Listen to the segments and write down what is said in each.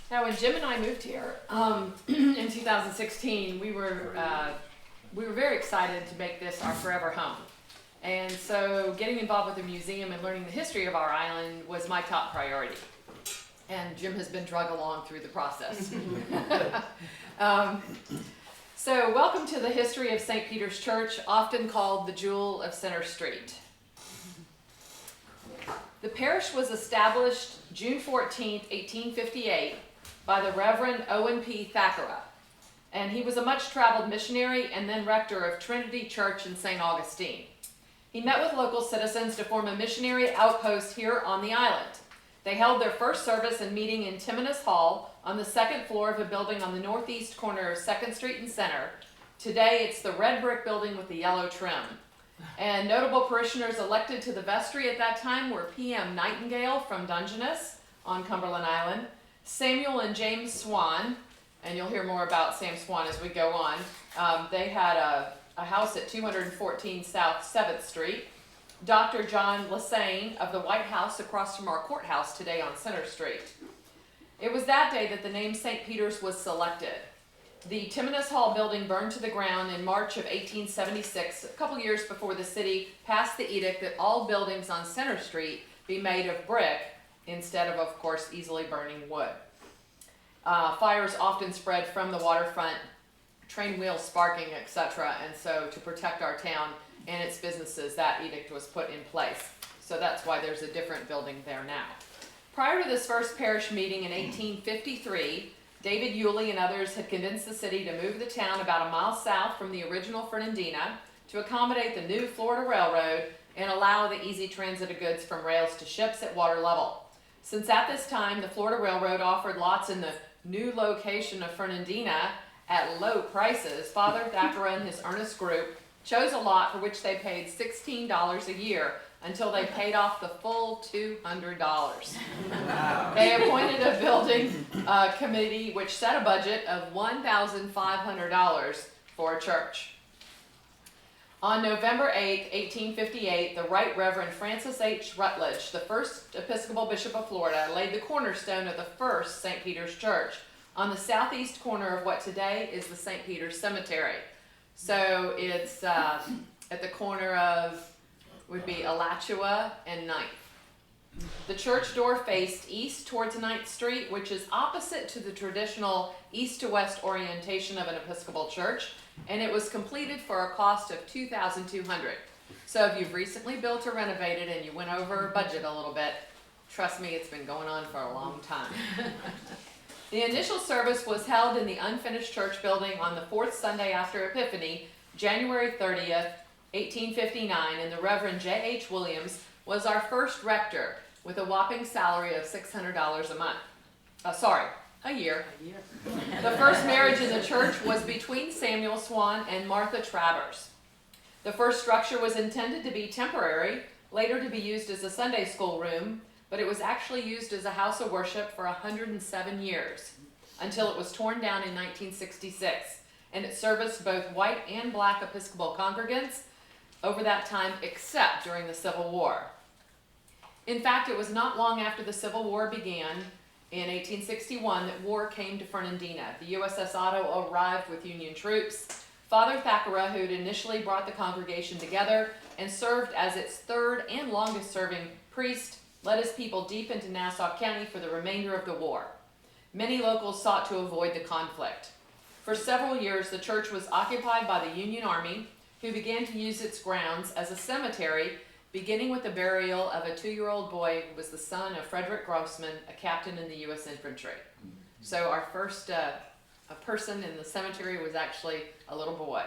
Now, when Jim and I moved here in 2016, we were very excited to make this our forever home. And so getting involved with the museum and learning the history of our island was my top priority. And Jim has been drug along through the process. So welcome to the history of St. Peter's Church, often called the Jewel of Center Street. The parish was established June 14, 1858, by the Reverend Owen P. Thackeray, and he was a much-traveled missionary and then rector of Trinity Church in St. Augustine. He met with local citizens to form a missionary outpost here on the island. They held their first service and meeting in Timonus Hall on the second floor of a building on the northeast corner of 2nd Street and Center. Today, it's the red brick building with the yellow trim. And notable parishioners elected to the vestry at that time were P.M. Nightingale from Dungeness on Cumberland Island, Samuel and James Swan, and you'll hear more about Sam Swan as we go on. They had a house at 214 South 7th Street. Dr. John Lassane of the White House across from our courthouse today on Center Street. It was that day that the name St. Peter's was selected. The Timonus Hall building burned to the ground in March of 1876, a couple years before the city passed the edict that all buildings on Center Street be made of brick instead of course, easily burning wood. Fires often spread from the waterfront, train wheels sparking, etc. And so to protect our town and its businesses, that edict was put in place. So that's why there's a different building there now. Prior to this first parish meeting in 1853, David Yulee and others had convinced the city to move the town about a mile south from the original Fernandina to accommodate the new Florida Railroad and allow the easy transit of goods from rails to ships at water level. Since at this time, the Florida Railroad offered lots in the new location of Fernandina at low prices, Father Thackeray and his earnest group chose a lot for which they paid $16 a year until they paid off the full $200. Wow. They appointed a building committee which set a budget of $1,500 for a church. On November 8, 1858, the Right Reverend Francis H. Rutledge, the first Episcopal Bishop of Florida, laid the cornerstone of the first St. Peter's Church on the southeast corner of what today is the St. Peter's Cemetery. So it's at the corner of, would be Alachua and 9th. The church door faced east towards 9th Street, which is opposite to the traditional east to west orientation of an Episcopal church, and it was completed for a cost of $2,200. So if you've recently built or renovated and you went over budget a little bit, trust me, it's been going on for a long time. The initial service was held in the unfinished church building on the fourth Sunday after Epiphany, January 30th, 1859, and the Reverend J.H. Williams was our first rector with a whopping salary of $600 a month. A year. The first marriage in the church was between Samuel Swan and Martha Travers. The first structure was intended to be temporary, later to be used as a Sunday school room, but it was actually used as a house of worship for 107 years, until it was torn down in 1966, and it serviced both white and black Episcopal congregants over that time, except during the Civil War. In fact, it was not long after the Civil War began, in 1861, that war came to Fernandina. The USS Otto arrived with Union troops. Father Thackeray, who had initially brought the congregation together and served as its third and longest serving priest, led his people deep into Nassau County for the remainder of the war. Many locals sought to avoid the conflict. For several years, the church was occupied by the Union Army, who began to use its grounds as a cemetery, beginning with the burial of a 2-year-old boy who was the son of Frederick Grossman, a captain in the U.S. Infantry. So our first a person in the cemetery was actually a little boy.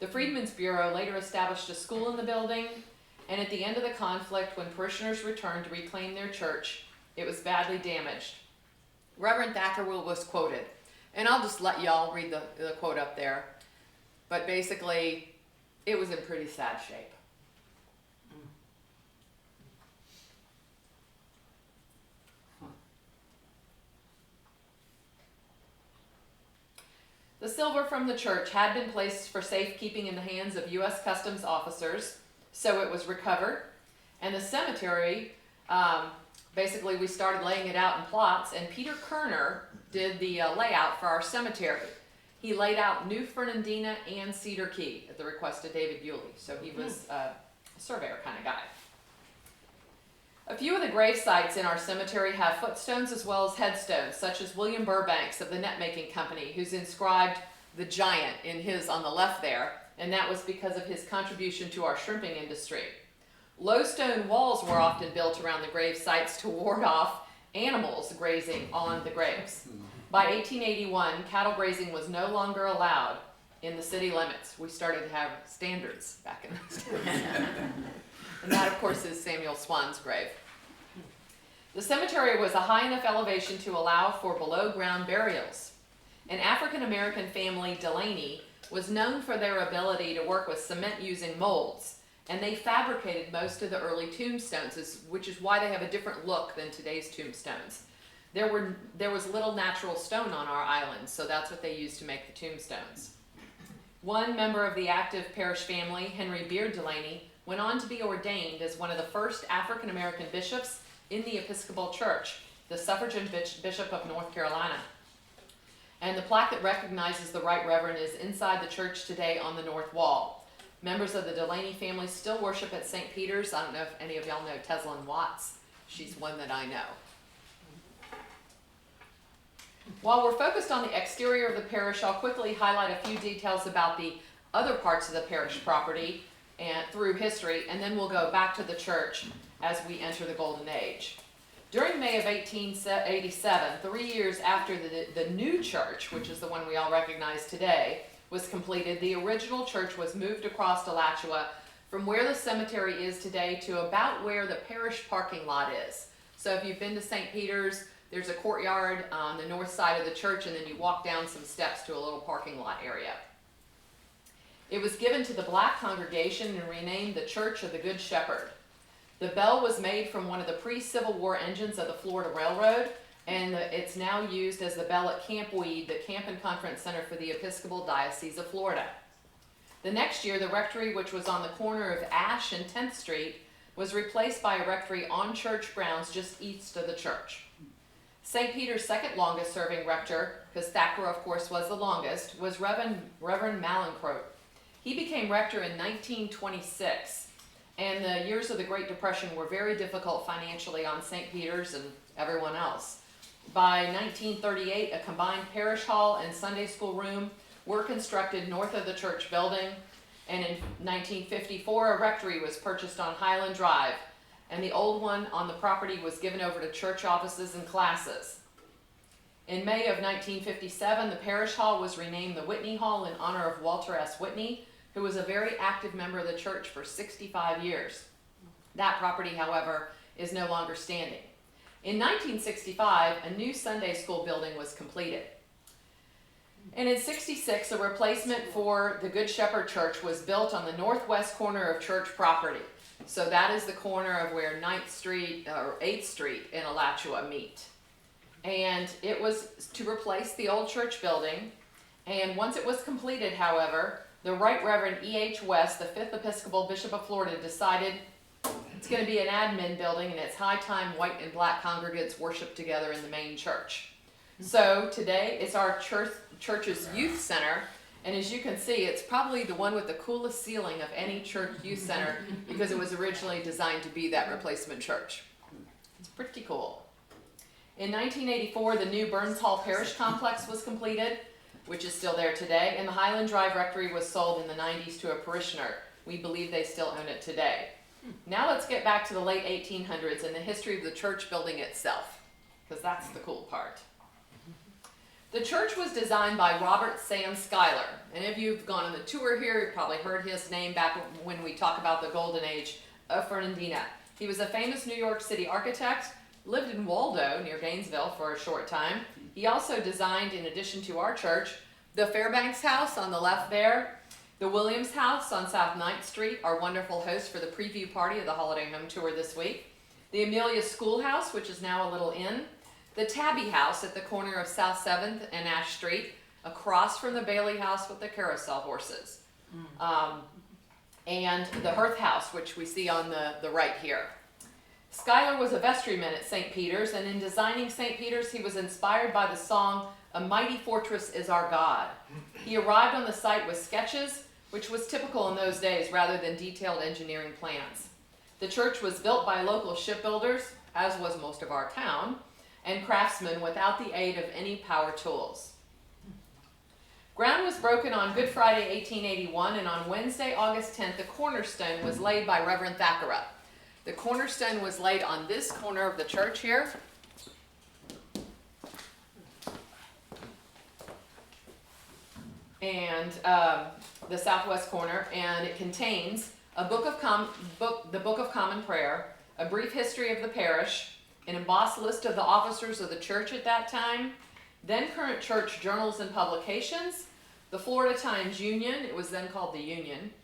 The Freedmen's Bureau later established a school in the building, and at the end of the conflict, when parishioners returned to reclaim their church, it was badly damaged. Reverend Thackeray was quoted, and I'll just let y'all read the quote up there, but basically, it was in pretty sad shape. The silver from the church had been placed for safekeeping in the hands of U.S. Customs officers, so it was recovered. And the cemetery, basically we started laying it out in plots, and Peter Kerner did the layout for our cemetery. He laid out New Fernandina and Cedar Key at the request of David Yulee. So he was a surveyor kind of guy. A few of the grave sites in our cemetery have footstones as well as headstones, such as William Burbanks of the Net-Making Company, who's inscribed the giant in his on the left there, and that was because of his contribution to our shrimping industry. Low stone walls were often built around the grave sites to ward off animals grazing on the graves. By 1881, cattle grazing was no longer allowed in the city limits. We started to have standards back in those days. And that, of course, is Samuel Swan's grave. The cemetery was a high enough elevation to allow for below-ground burials. An African-American family, Delaney, was known for their ability to work with cement using molds, and they fabricated most of the early tombstones, which is why they have a different look than today's tombstones. There was little natural stone on our island, so that's what they used to make the tombstones. One member of the active parish family, Henry Beard Delaney, went on to be ordained as one of the first African-American bishops in the Episcopal Church, the suffragan bishop of North Carolina. And the plaque that recognizes the Right Reverend is inside the church today on the north wall. Members of the Delaney family still worship at St. Peter's. I don't know if any of y'all know Teslin Watts. She's one that I know. While we're focused on the exterior of the parish, I'll quickly highlight a few details about the other parts of the parish property and through history, and then we'll go back to the church as we enter the Golden Age. During May of 1887, 3 years after the new church, which is the one we all recognize today, was completed, the original church was moved across Alachua from where the cemetery is today to about where the parish parking lot is. So if you've been to St. Peter's, there's a courtyard on the north side of the church, and then you walk down some steps to a little parking lot area. It was given to the black congregation and renamed the Church of the Good Shepherd. The bell was made from one of the pre-Civil War engines of the Florida Railroad, and it's now used as the bell at Camp Weed, the Camp and Conference Center for the Episcopal Diocese of Florida. The next year, the rectory, which was on the corner of Ash and 10th Street, was replaced by a rectory on church grounds just east of the church. St. Peter's second longest serving rector, because Thacker, of course, was the longest, was Reverend Malencrote. He became rector in 1926, and the years of the Great Depression were very difficult financially on St. Peter's and everyone else. By 1938, a combined parish hall and Sunday school room were constructed north of the church building, and in 1954, a rectory was purchased on Highland Drive, and the old one on the property was given over to church offices and classes. In May of 1957, the parish hall was renamed the Whitney Hall in honor of Walter S. Whitney, who was a very active member of the church for 65 years. That property, however, is no longer standing. In 1965, a new Sunday school building was completed. And in 66, a replacement for the Good Shepherd Church was built on the northwest corner of church property. So that is the corner of where 9th Street or 8th Street in Alachua meet. And it was to replace the old church building. And once it was completed, however, the Right Reverend E.H. West, the 5th Episcopal Bishop of Florida, decided it's going to be an admin building, and it's high time white and black congregants worship together in the main church. So today it's our church's youth center, and as you can see, it's probably the one with the coolest ceiling of any church youth center because it was originally designed to be that replacement church. It's pretty cool. In 1984, the new Burns Hall Parish Complex was completed, which is still there today, and the Highland Drive Rectory was sold in the 90s to a parishioner. We believe they still own it today. Now let's get back to the late 1800s and the history of the church building itself, because that's the cool part. The church was designed by Robert Schuyler. And if you've gone on the tour here, you've probably heard his name back when we talk about the golden age of Fernandina. He was a famous New York City architect, lived in Waldo near Gainesville for a short time. He also designed, in addition to our church, the Fairbanks House on the left there, the Williams House on South 9th Street, our wonderful host for the preview party of the Holiday Home Tour this week, the Amelia Schoolhouse, which is now a little inn, the Tabby House at the corner of South 7th and Ash Street, across from the Bailey House with the carousel horses, and the Hearth House, which we see on the right here. Schuyler was a vestryman at St. Peter's, and in designing St. Peter's, he was inspired by the song, "A Mighty Fortress is Our God." He arrived on the site with sketches, which was typical in those days, rather than detailed engineering plans. The church was built by local shipbuilders, as was most of our town, and craftsmen without the aid of any power tools. Ground was broken on Good Friday, 1881, and on Wednesday, August 10th, the cornerstone was laid by Reverend Thackeray. The cornerstone was laid on this corner of the church here. And the southwest corner, and it contains a the Book of Common Prayer, a brief history of the parish, an embossed list of the officers of the church at that time, then current church journals and publications, the Florida Times Union, it was then called the Union,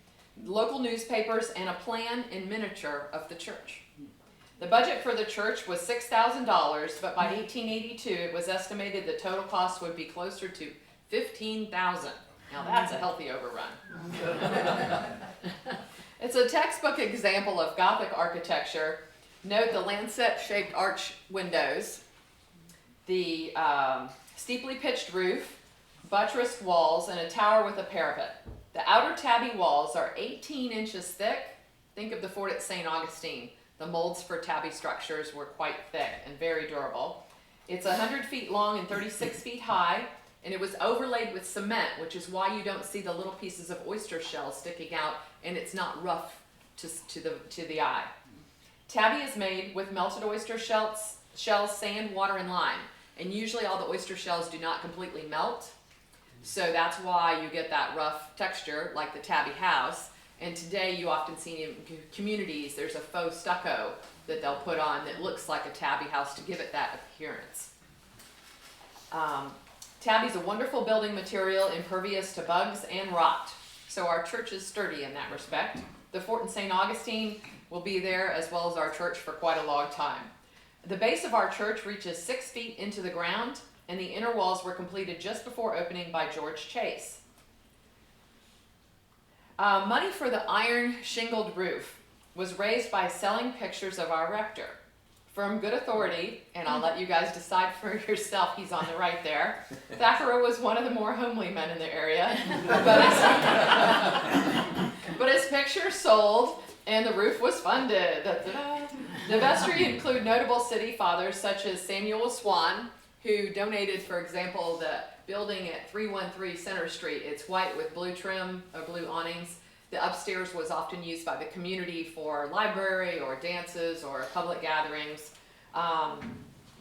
local newspapers, and a plan in miniature of the church. The budget for the church was $6,000, but by 1882 it was estimated the total cost would be closer to $15,000. Now that's a healthy overrun. It's a textbook example of Gothic architecture. Note the lancet-shaped arch windows, the steeply pitched roof, buttressed walls, and a tower with a parapet. The outer tabby walls are 18 inches thick. Think of the fort at St. Augustine. The molds for tabby structures were quite thick and very durable. It's 100 feet long and 36 feet high, and it was overlaid with cement, which is why you don't see the little pieces of oyster shells sticking out, and it's not rough to the eye. Tabby is made with melted oyster shells, sand, water, and lime. And usually all the oyster shells do not completely melt. So that's why you get that rough texture like the tabby house. And today you often see in communities, there's a faux stucco that they'll put on that looks like a tabby house to give it that appearance. Tabby's a wonderful building material, impervious to bugs and rot. So our church is sturdy in that respect. The fort in St. Augustine will be there, as well as our church, for quite a long time. The base of our church reaches 6 feet into the ground, and the inner walls were completed just before opening by George Chase. Money for the iron shingled roof was raised by selling pictures of our rector. From good authority, and I'll let you guys decide for yourself, he's on the right there, Thackeray was one of the more homely men in the area, but his pictures sold and the roof was funded. The vestry include notable city fathers such as Samuel Swan, who donated, for example, the building at 313 Center Street. It's white with blue trim or blue awnings. The upstairs was often used by the community for library or dances or public gatherings.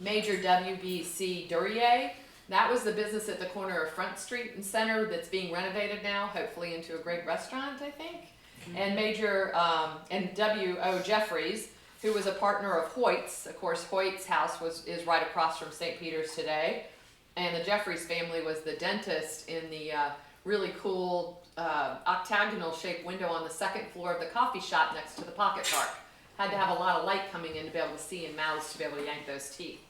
Major W.B.C. Duryea, that was the business at the corner of Front Street and Center that's being renovated now, hopefully into a great restaurant, I think. And and W.O. Jeffries, who was a partner of Hoyt's. Of course, Hoyt's house is right across from St. Peter's today. And the Jeffries family was the dentist in the really cool octagonal shaped window on the second floor of the coffee shop next to the pocket park. Had to have a lot of light coming in to be able to see, and mouths to be able to yank those teeth.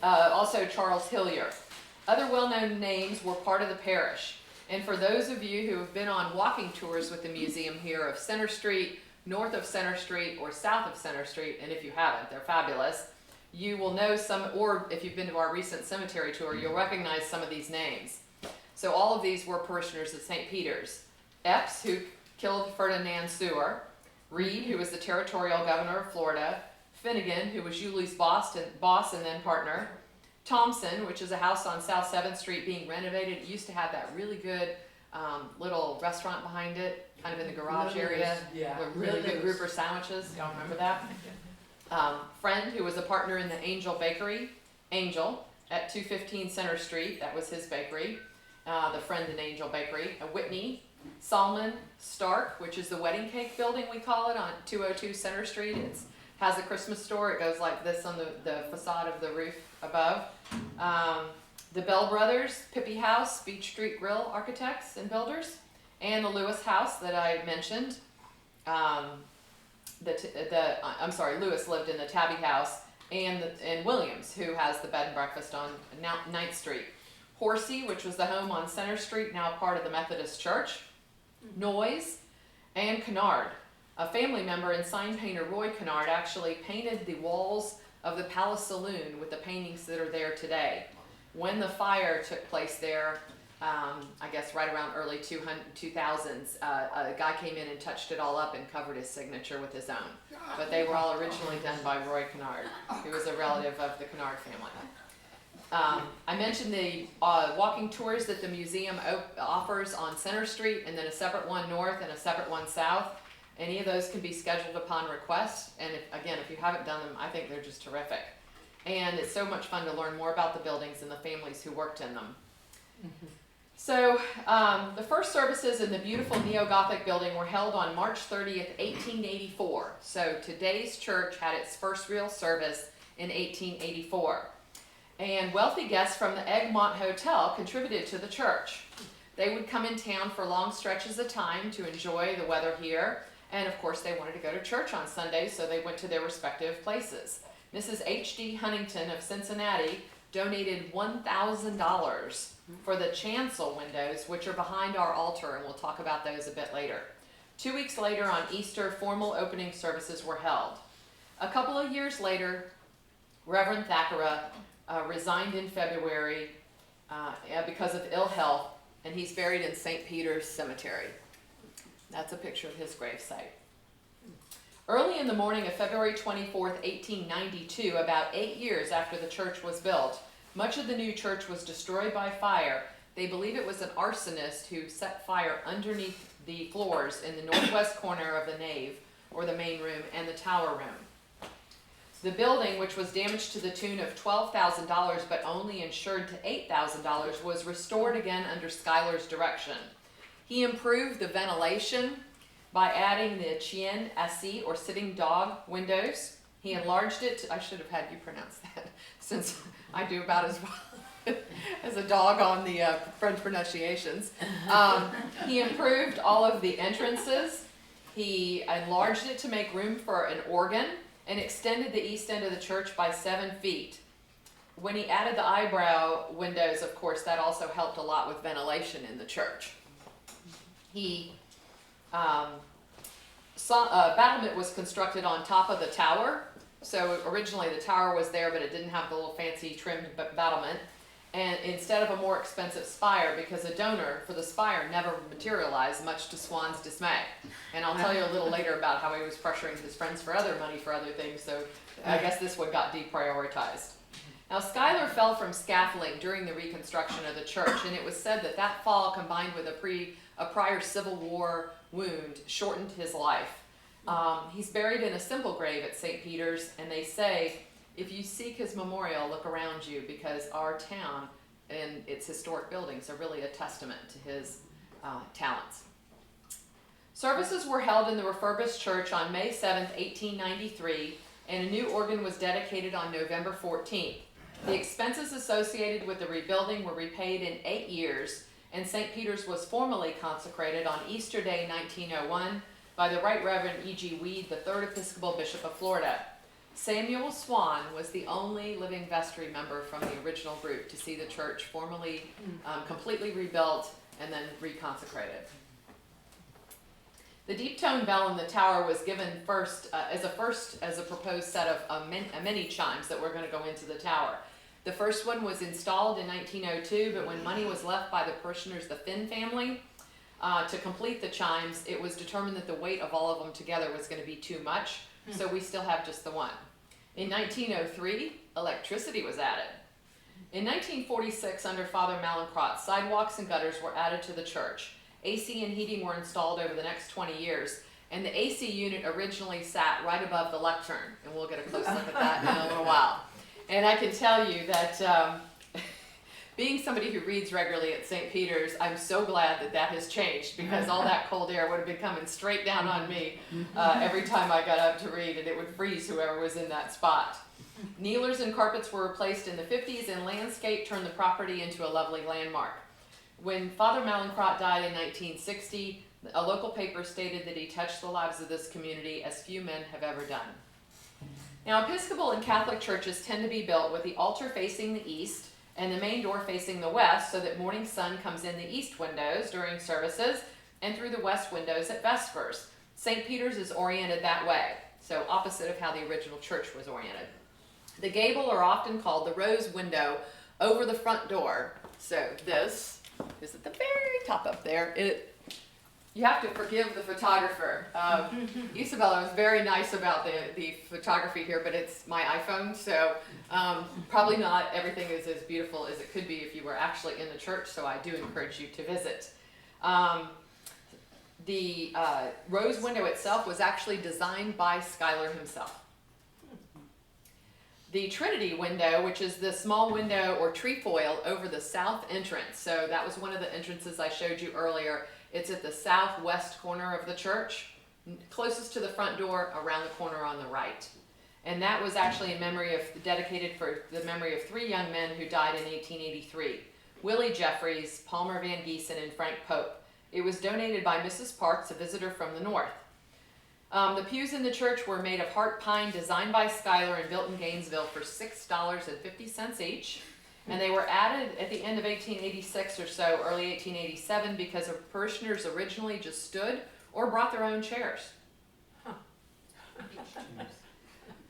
Also Charles Hillier. Other well-known names were part of the parish. And for those of you who have been on walking tours with the museum here of Center Street, north of Center Street, or south of Center Street, and if you haven't, they're fabulous, you will know some, or if you've been to our recent cemetery tour, you'll recognize some of these names. So all of these were parishioners at St. Peter's. Epps, who killed Fernandina Seward. Reed, who was the territorial governor of Florida. Finnegan, who was Yuli's boss and then partner. Thompson, which is a house on South 7th Street being renovated. It used to have that really good little restaurant behind it, kind of in the garage area. Yeah. With really good grouper sandwiches. Y'all remember that? Friend, who was a partner in the Angel Bakery. Angel, at 215 Center Street. That was his bakery. The Friend and Angel Bakery. Whitney, Solomon, Stark, which is the wedding cake building, we call it, on 202 Center Street. It has a Christmas store. It goes like this on the facade of the roof above. The Bell Brothers, Pippi House, Beach Street Grill architects and builders. And the Lewis House that I mentioned. Lewis lived in the Tabby House. And Williams, who has the bed and breakfast on 9th Street. Horsey, which was the home on Center Street, now part of the Methodist Church. Noyes, and Kennard. A family member and sign painter Roy Kennard actually painted the walls of the Palace Saloon with the paintings that are there today. When the fire took place there, I guess right around early 2000s, a guy came in and touched it all up and covered his signature with his own. But they were all originally done by Roy Kennard, who was a relative of the Kennard family. I mentioned the walking tours that the museum offers on Center Street, and then a separate one north and a separate one south. Any of those can be scheduled upon request, and if you haven't done them, I think they're just terrific. And it's so much fun to learn more about the buildings and the families who worked in them. Mm-hmm. So the first services in the beautiful Neo-Gothic building were held on March 30th, 1884. So today's church had its first real service in 1884. And wealthy guests from the Egmont Hotel contributed to the church. They would come in town for long stretches of time to enjoy the weather here. And of course, they wanted to go to church on Sundays, so they went to their respective places. Mrs. H.D. Huntington of Cincinnati donated $1,000 for the chancel windows, which are behind our altar, and we'll talk about those a bit later. 2 weeks later, on Easter, formal opening services were held. A couple of years later, Reverend Thackeray resigned in February because of ill health, and he's buried in St. Peter's Cemetery. That's a picture of his gravesite. Early in the morning of February 24th, 1892, about 8 years after the church was built, much of the new church was destroyed by fire. They believe it was an arsonist who set fire underneath the floors in the northwest corner of the nave, or the main room, and the tower room. The building, which was damaged to the tune of $12,000 but only insured to $8,000, was restored again under Schuyler's direction. He improved the ventilation by adding the chien assis, or sitting dog, windows. He enlarged it. I should have had you pronounce that, since I do about as well as a dog on the French pronunciations. He improved all of the entrances. He enlarged it to make room for an organ, and extended the east end of the church by 7 feet. When he added the eyebrow windows, of course, that also helped a lot with ventilation in the church. He battlement was constructed on top of the tower. So originally the tower was there, but it didn't have the little fancy trimmed battlement. And instead of a more expensive spire, because a donor for the spire never materialized, much to Swan's dismay. And I'll tell you a little later about how he was pressuring his friends for other money for other things, so I guess this one got deprioritized. Now, Schuyler fell from scaffolding during the reconstruction of the church, and it was said that that fall, combined with a prior Civil War wound, shortened his life. He's buried in a simple grave at St. Peter's, and they say, if you seek his memorial, look around you, because our town and its historic buildings are really a testament to his talents. Services were held in the refurbished church on May 7th, 1893, and a new organ was dedicated on November 14th. The expenses associated with the rebuilding were repaid in 8 years, and St. Peter's was formally consecrated on Easter Day 1901 by the Right Reverend E.G. Weed, the 3rd Episcopal Bishop of Florida. Samuel Swan was the only living vestry member from the original group to see the church formally, completely rebuilt and then reconsecrated. The deep tone bell in the tower was given first as a proposed set of many chimes that were going to go into the tower. The first one was installed in 1902, but when money was left by the parishioners, the Finn family, to complete the chimes, it was determined that the weight of all of them together was going to be too much, so we still have just the one. In 1903, electricity was added. In 1946, under Father Malincrot, sidewalks and gutters were added to the church. AC and heating were installed over the next 20 years, and the AC unit originally sat right above the lectern, and we'll get a close look at that in a little while. And I can tell you that being somebody who reads regularly at St. Peter's, I'm so glad that that has changed, because all that cold air would have been coming straight down on me every time I got up to read, and it would freeze whoever was in that spot. Kneelers and carpets were replaced in the 50s, and landscape turned the property into a lovely landmark. When Father Malincrot died in 1960, a local paper stated that he touched the lives of this community as few men have ever done. Now, Episcopal and Catholic churches tend to be built with the altar facing the east and the main door facing the west, so that morning sun comes in the east windows during services and through the west windows at vespers. St. Peter's is oriented that way, so opposite of how the original church was oriented. The gable are often called the rose window over the front door. So this is at the very top up there. You have to forgive the photographer. Isabella was very nice about the photography here, but it's my iPhone, so probably not everything is as beautiful as it could be if you were actually in the church, so I do encourage you to visit. The rose window itself was actually designed by Schuyler himself. The Trinity window, which is the small window or trefoil over the south entrance, so that was one of the entrances I showed you earlier. It's at the southwest corner of the church, closest to the front door, around the corner on the right. And that was actually dedicated for the memory of 3 young men who died in 1883. Willie Jeffries, Palmer Van Giesen, and Frank Pope. It was donated by Mrs. Parks, a visitor from the north. The pews in the church were made of heart pine, designed by Schuyler and built in Gainesville for $6.50 each. And they were added at the end of 1886 or so, early 1887, because parishioners originally just stood or brought their own chairs.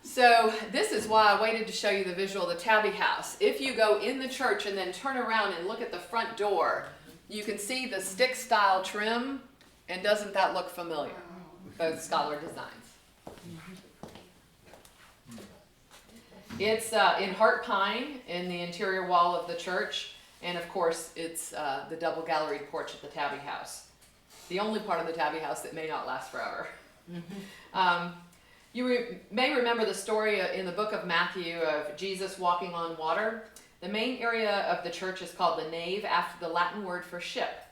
So this is why I waited to show you the visual of the Tabby House. If you go in the church and then turn around and look at the front door, you can see the stick-style trim, and doesn't that look familiar? Both Schuyler designs. It's in heart pine in the interior wall of the church, and of course it's the double galleried porch at the Tabby House. The only part of the Tabby House that may not last forever. You may remember the story in the book of Matthew of Jesus walking on water. The main area of the church is called the nave, after the Latin word for ship.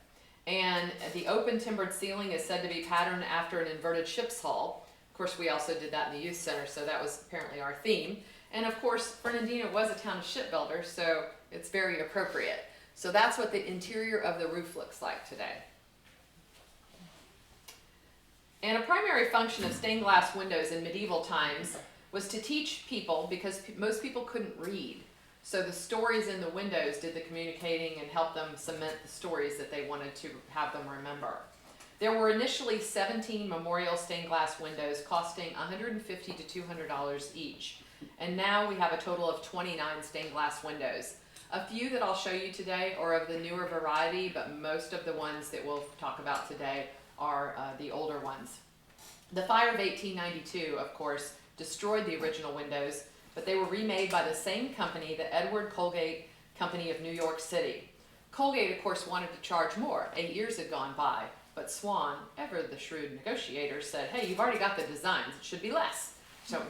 And the open timbered ceiling is said to be patterned after an inverted ship's hull. Of course, we also did that in the youth center, so that was apparently our theme. And of course, Fernandina was a town of shipbuilders, so it's very appropriate. So that's what the interior of the roof looks like today. And a primary function of stained glass windows in medieval times was to teach people, because most people couldn't read. So the stories in the windows did the communicating and helped them cement the stories that they wanted to have them remember. There were initially 17 memorial stained glass windows costing $150 to $200 each. And now we have a total of 29 stained glass windows. A few that I'll show you today are of the newer variety, but most of the ones that we'll talk about today are the older ones. The fire of 1892, of course, destroyed the original windows, but they were remade by the same company, the Edward Colgate Company of New York City. Colgate, of course, wanted to charge more. 8 years had gone by, but Swan, ever the shrewd negotiator, said, hey, you've already got the designs, it should be less. So,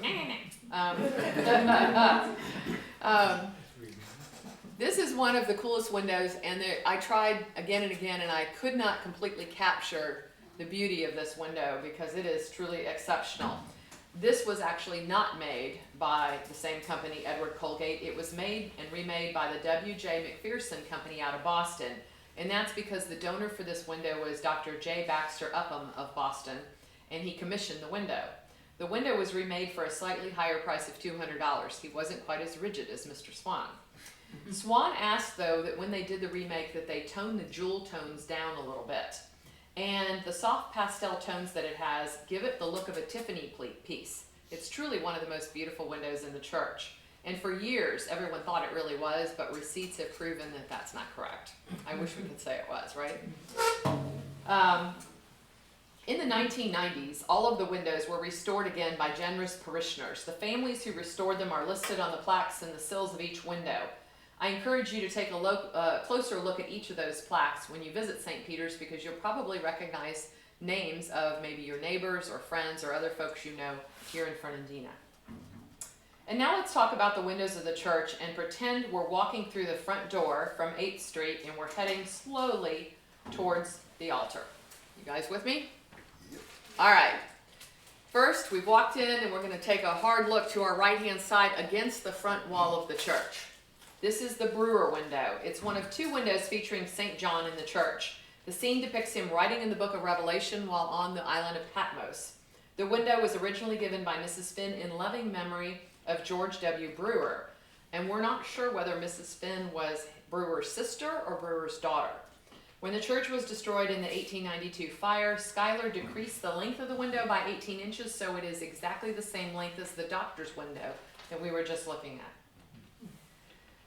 this is one of the coolest windows, and I tried again and again, and I could not completely capture the beauty of this window because it is truly exceptional. This was actually not made by the same company, Edward Colgate. It was made and remade by the W.J. McPherson Company out of Boston, and that's because the donor for this window was Dr. J. Baxter Upham of Boston, and he commissioned the window. The window was remade for a slightly higher price of $200. He wasn't quite as rigid as Mr. Swan. Swan asked, though, that when they did the remake that they tone the jewel tones down a little bit. And the soft pastel tones that it has give it the look of a Tiffany piece. It's truly one of the most beautiful windows in the church. And for years, everyone thought it really was, but receipts have proven that that's not correct. I wish we could say it was, right? In the 1990s, all of the windows were restored again by generous parishioners. The families who restored them are listed on the plaques in the sills of each window. I encourage you to take a closer look at each of those plaques when you visit St. Peter's, because you'll probably recognize names of maybe your neighbors or friends or other folks you know here in Fernandina. And now let's talk about the windows of the church and pretend we're walking through the front door from 8th Street and we're heading slowly towards the altar. You guys with me? All right. First, we've walked in and we're going to take a hard look to our right-hand side against the front wall of the church. This is the brewer window. It's one of 2 windows featuring St. John in the church. The scene depicts him writing in the book of Revelation while on the island of Patmos. The window was originally given by Mrs. Finn in loving memory of George W. Brewer, and we're not sure whether Mrs. Finn was Brewer's sister or Brewer's daughter. When the church was destroyed in the 1892 fire, Schuyler decreased the length of the window by 18 inches, so it is exactly the same length as the doctor's window that we were just looking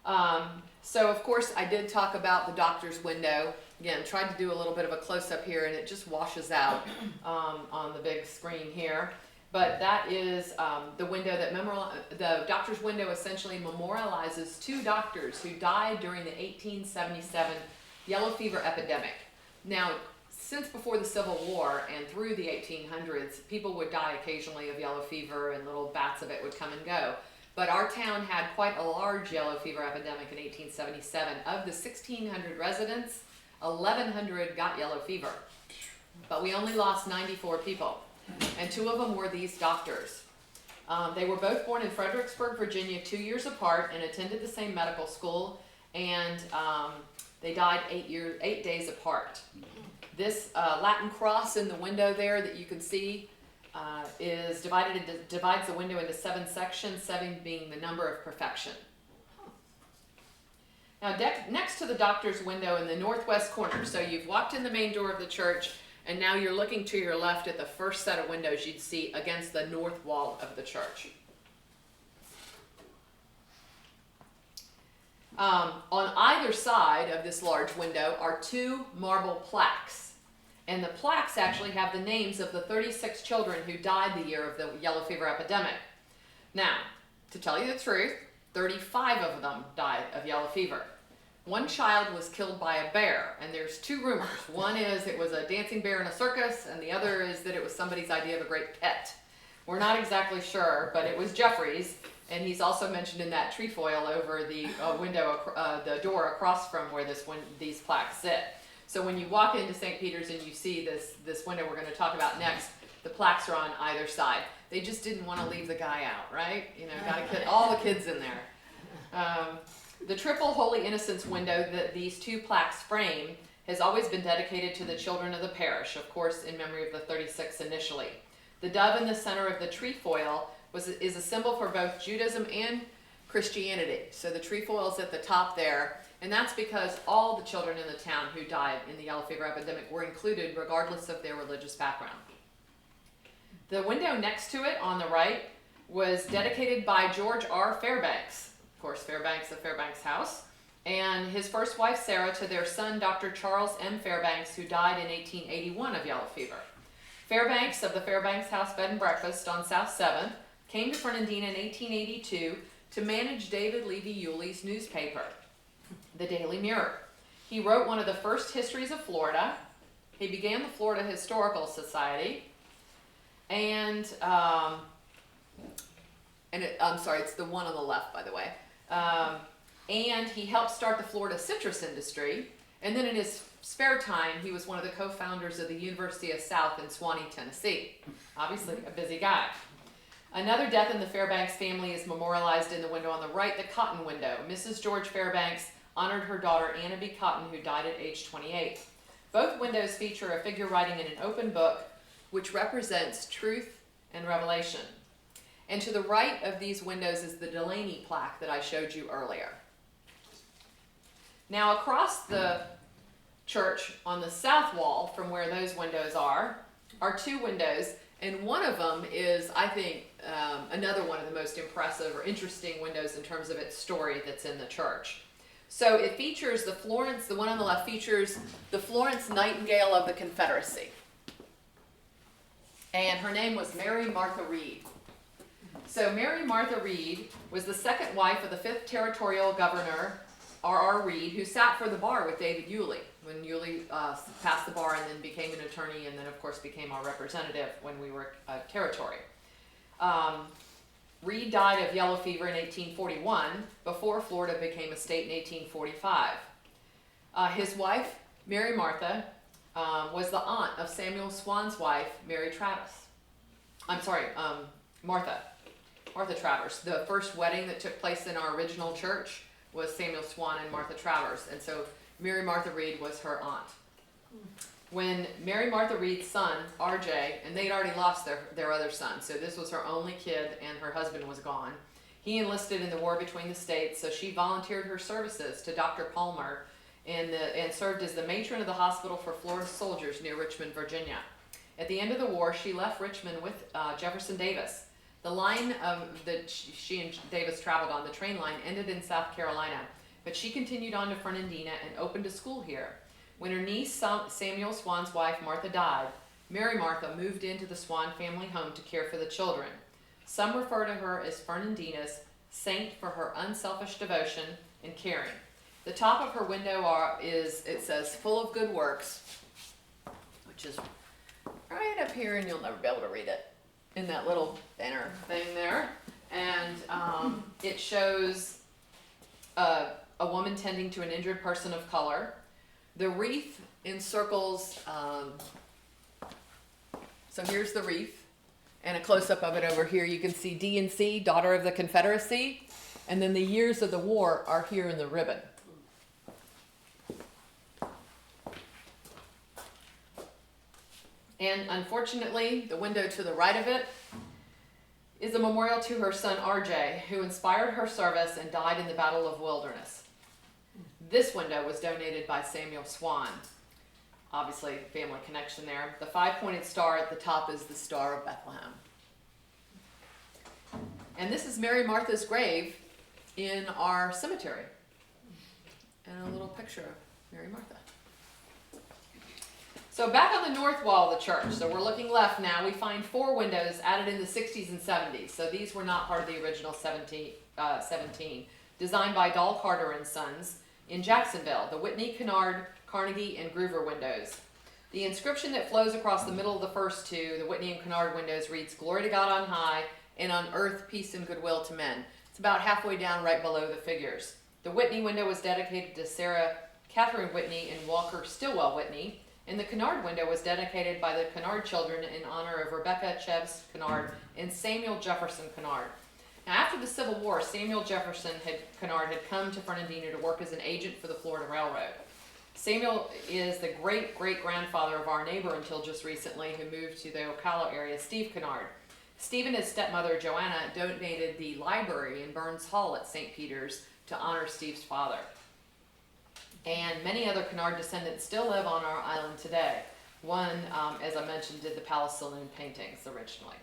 at. So of course I did talk about the doctor's window. Again, tried to do a little bit of a close-up here, and it just washes out on the big screen here. But that is the window that the doctor's window essentially memorializes two doctors who died during the 1877 yellow fever epidemic. Now, since before the Civil War and through the 1800s, people would die occasionally of yellow fever, and little bats of it would come and go. But our town had quite a large yellow fever epidemic in 1877. Of the 1,600 residents, 1,100 got yellow fever. But we only lost 94 people, and 2 of them were these doctors. They were both born in Fredericksburg, Virginia, 2 years apart, and attended the same medical school, and they died 8 days apart. This Latin cross in the window there that you can see divides the window into 7 sections, 7 being the number of perfection. Now, next to the doctor's window in the northwest corner, so you've walked in the main door of the church, and now you're looking to your left at the first set of windows you'd see against the north wall of the church. On either side of this large window are 2 marble plaques. And the plaques actually have the names of the 36 children who died the year of the yellow fever epidemic. Now, to tell you the truth, 35 of them died of yellow fever. 1 child was killed by a bear, and there's 2 rumors. One is it was a dancing bear in a circus, and the other is that it was somebody's idea of a great pet. We're not exactly sure, but it was Jeffrey's, and he's also mentioned in that trefoil over the the door across from where these plaques sit. So when you walk into St. Peter's and you see this window we're going to talk about next, the plaques are on either side. They just didn't want to leave the guy out, right? You know, got to get all the kids in there. The triple Holy Innocents window that these 2 plaques frame has always been dedicated to the children of the parish, of course, in memory of the 36 initially. The dove in the center of the trefoil is a symbol for both Judaism and Christianity. So the trefoil's at the top there, and that's because all the children in the town who died in the yellow fever epidemic were included regardless of their religious background. The window next to it on the right was dedicated by George R. Fairbanks, of course Fairbanks of Fairbanks House, and his first wife Sarah to their son Dr. Charles M. Fairbanks, who died in 1881 of yellow fever. Fairbanks of the Fairbanks House Bed and Breakfast on South 7th came to Fernandina in 1882 to manage David Levy Yulee's newspaper, the Daily Mirror. He wrote one of the first histories of Florida. He began the Florida Historical Society, and I'm sorry, it's the one on the left, by the way. And he helped start the Florida citrus industry. And then in his spare time, he was one of the co-founders of the University of South in Swanee, Tennessee. Obviously, a busy guy. Another death in the Fairbanks family is memorialized in the window on the right, the Cotton window. Mrs. George Fairbanks honored her daughter Anna B. Cotton, who died at age 28. Both windows feature a figure writing in an open book, which represents truth and revelation. And to the right of these windows is the Delaney plaque that I showed you earlier. Now across the church on the south wall from where those windows are 2 windows, and one of them is, I think, another one of the most impressive or interesting windows in terms of its story that's in the church. So it features the one on the left features the Florence Nightingale of the Confederacy. And her name was Mary Martha Reed. So Mary Martha Reed was the second wife of the 5th Territorial Governor, R.R. Reed, who sat for the bar with David Yulee when Yulee passed the bar and then became an attorney, and then of course became our representative when we were a territory. Reed died of yellow fever in 1841 before Florida became a state in 1845. His wife, Mary Martha, was the aunt of Samuel Swan's wife, Martha Travers. The first wedding that took place in our original church was Samuel Swan and Martha Travers, and so Mary Martha Reed was her aunt. When Mary Martha Reed's son, R.J., and they'd already lost their other son, so this was her only kid and her husband was gone. He enlisted in the war between the states, so she volunteered her services to Dr. Palmer and served as the matron of the hospital for Florida soldiers near Richmond, Virginia. At the end of the war, she left Richmond with Jefferson Davis. The line that she and Davis traveled on, the train line, ended in South Carolina, but she continued on to Fernandina and opened a school here. When her niece, Samuel Swan's wife, Martha, died, Mary Martha moved into the Swan family home to care for the children. Some refer to her as Fernandina's saint for her unselfish devotion and caring. The top of her window it says, "Full of good works," which is right up here, and you'll never be able to read it in that little banner thing there. And it shows a woman tending to an injured person of color. The wreath encircles, so here's the wreath, and a close-up of it over here. You can see D&C, Daughter of the Confederacy, and then the years of the war are here in the ribbon. And unfortunately, the window to the right of it is a memorial to her son RJ, who inspired her service and died in the Battle of Wilderness. This window was donated by Samuel Swan. Obviously, family connection there. The 5-pointed star at the top is the Star of Bethlehem. And this is Mary Martha's grave in our cemetery. And a little picture of Mary Martha. So back on the north wall of the church, so we're looking left now, we find 4 windows added in the 60s and 70s. So these were not part of the original 17, designed by Dahl Carter and Sons in Jacksonville, the Whitney, Kennard, Carnegie, and Groover windows. The inscription that flows across the middle of the first 2, the Whitney and Kennard windows, reads, "Glory to God on high, and on earth peace and goodwill to men." It's about halfway down right below the figures. The Whitney window was dedicated to Sarah Catherine Whitney and Walker Stillwell Whitney, and the Kennard window was dedicated by the Kennard children in honor of Rebecca Chevs Kennard and Samuel Jefferson Kennard. Now, after the Civil War, Samuel Jefferson Kennard had come to Fernandina to work as an agent for the Florida Railroad. Samuel is the great-great-grandfather of our neighbor until just recently, who moved to the Ocala area, Steve Kennard. Steve and his stepmother, Joanna, donated the library in Burns Hall at St. Peter's to honor Steve's father. And many other Kennard descendants still live on our island today. One, as I mentioned, did the Palace Saloon paintings originally.